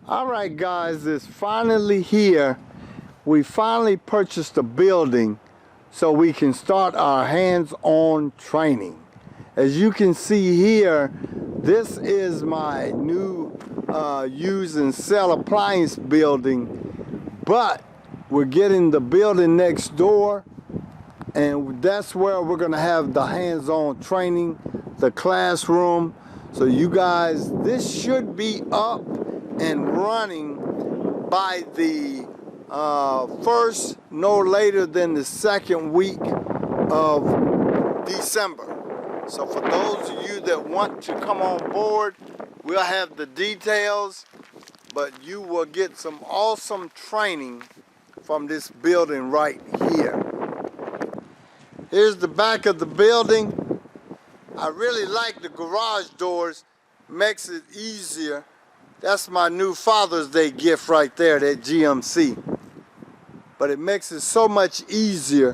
Alright guys, it's finally here. We finally purchased a building so we can start our hands-on training. As you can see here, this is my new use and sell appliance building, but we're getting the building next door, and that's where we're going to have the hands-on training, the classroom. So you guys, this should be up and running by the first, no later than the second week of December. So for those of you that want to come on board, we'll have the details, but you will get some awesome training from this building right here. Here's the back of the building. I really like the garage doors, makes it easier. That's my new Father's Day gift right there, that GMC. But it makes it so much easier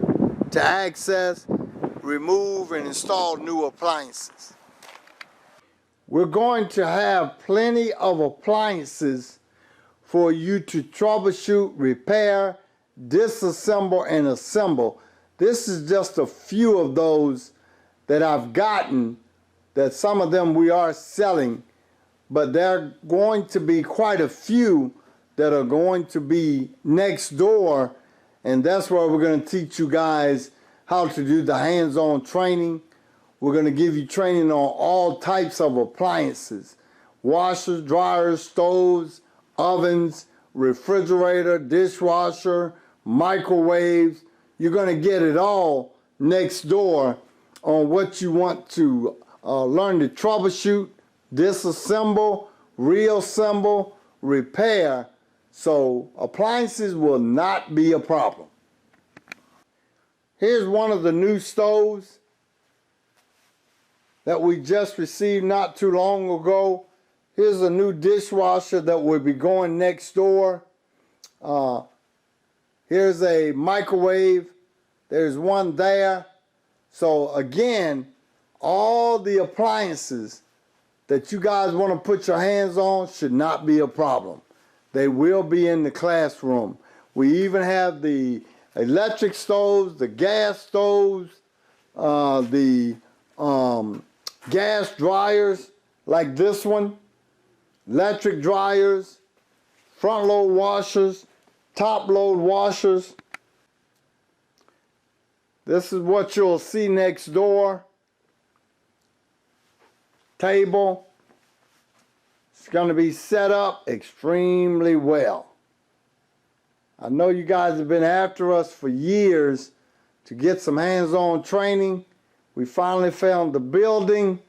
to access, remove, and install new appliances. We're going to have plenty of appliances for you to troubleshoot, repair, disassemble, and assemble. This is just a few of those that I've gotten, that some of them we are selling, but there are going to be quite a few that are going to be next door, and that's where we're going to teach you guys how to do the hands-on training. We're going to give you training on all types of appliances: washers, dryers, stoves, ovens, refrigerator, dishwasher, microwaves. You're going to get it all next door on what you want to learn to troubleshoot, disassemble, reassemble, repair, so appliances will not be a problem. Here's one of the new stoves that we just received not too long ago. Here's a new dishwasher that will be going next door. Here's a microwave. There's one there. So again, all the appliances that you guys want to put your hands on should not be a problem. They will be in the classroom. We even have the electric stoves, the gas stoves, the gas dryers like this one, electric dryers, front load washers, top load washers. This is what you'll see next door. Table. It's going to be set up extremely well. I know you guys have been after us for years to get some hands-on training. We finally found the building.